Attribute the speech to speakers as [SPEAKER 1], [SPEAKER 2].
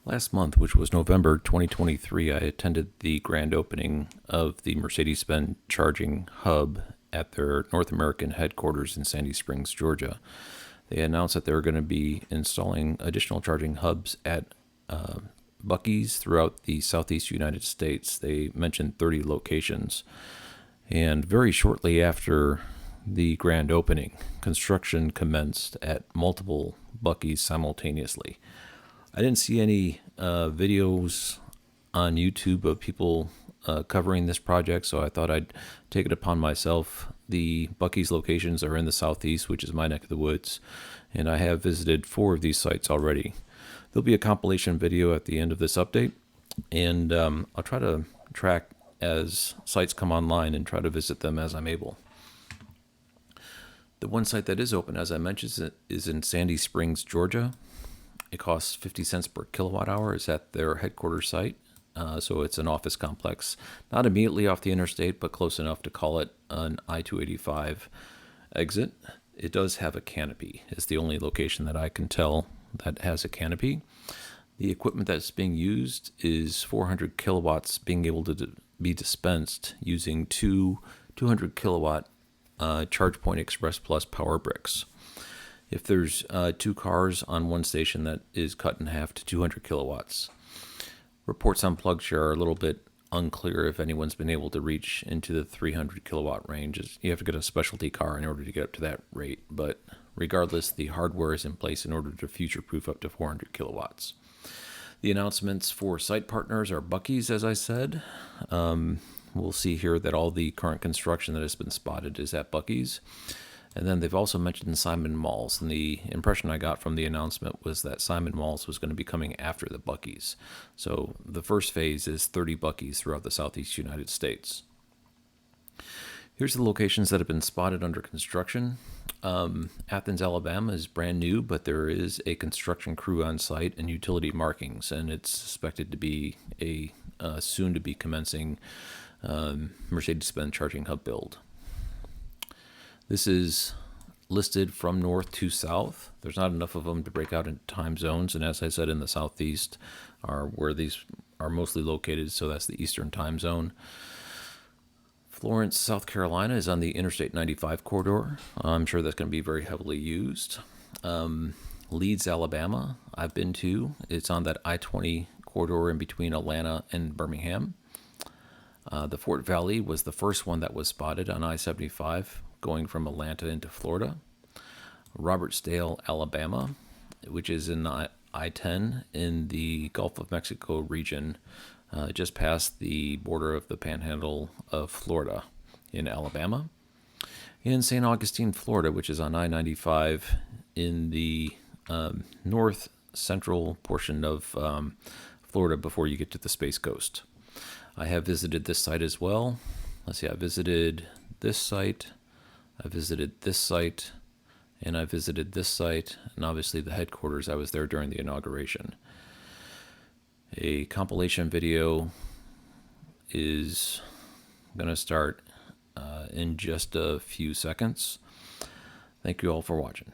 [SPEAKER 1] Last month, which was November 2023, I attended the grand opening of the Mercedes-Benz charging hub at their North American headquarters in Sandy Springs, Georgia. They announced that they were going to be installing additional charging hubs at Buc-ee's throughout the southeast United States. They mentioned 30 locations. And very shortly after the grand opening, construction commenced at multiple Buc-ee's simultaneously. I didn't see any videos on YouTube of people covering this project, so I thought I'd take it upon myself. The Buc-ee's locations are in the southeast, which is my neck of the woods, and I have visited 4 of these sites already. There'll be a compilation video at the end of this update, and I'll try to track as sites come online and try to visit them as I'm able. The one site that is open, as I mentioned, is in Sandy Springs, Georgia. It costs 50 cents per kilowatt hour. It's at their headquarters site. So it's an office complex, not immediately off the interstate, but close enough to call it an I-285 exit. It does have a canopy. It's the only location that I can tell that has a canopy. The equipment that's being used is 400 kilowatts being able to be dispensed using 200 kilowatt ChargePoint Express Plus power bricks. If there's 2 cars on one station, that is cut in half to 200 kilowatts. Reports on PlugShare are a little bit unclear if anyone's been able to reach into the 300 kilowatt range. You have to get a specialty car in order to get up to that rate, but regardless, the hardware is in place in order to future-proof up to 400 kilowatts. The announcements for site partners are Buc-ee's, as I said. We'll see here that all the current construction that has been spotted is at Buc-ee's. And then they've also mentioned Simon Malls, and the impression I got from the announcement was that Simon Malls was going to be coming after the Buc-ee's. So the first phase is 30 Buc-ee's throughout the southeast United States. Here's the locations that have been spotted under construction. Athens, Alabama is brand new, but there is a construction crew on site and utility markings, and it's suspected to be a soon-to-be commencing Mercedes-Benz charging hub build. This is listed from north to south. There's not enough of them to break out into time zones, and as I said, in the southeast are where these are mostly located, so that's the eastern time zone. Florence, South Carolina is on the Interstate 95 corridor. I'm sure that's going to be very heavily used. Leeds, Alabama, I've been to. It's on that I-20 corridor in between Atlanta and Birmingham. The Fort Valley was the first one that was spotted on I-75 going from Atlanta into Florida. Robertsdale, Alabama, which is in I-10 in the Gulf of Mexico region, just past the border of the Panhandle of Florida in Alabama. And St. Augustine, Florida, which is on I-95 in the north central portion of Florida before you get to the Space Coast. I have visited this site as well. Let's see, I visited this site, I visited this site, and I visited this site, and obviously the headquarters. I was there during the inauguration. A compilation video is going to start in just a few seconds. Thank you all for watching.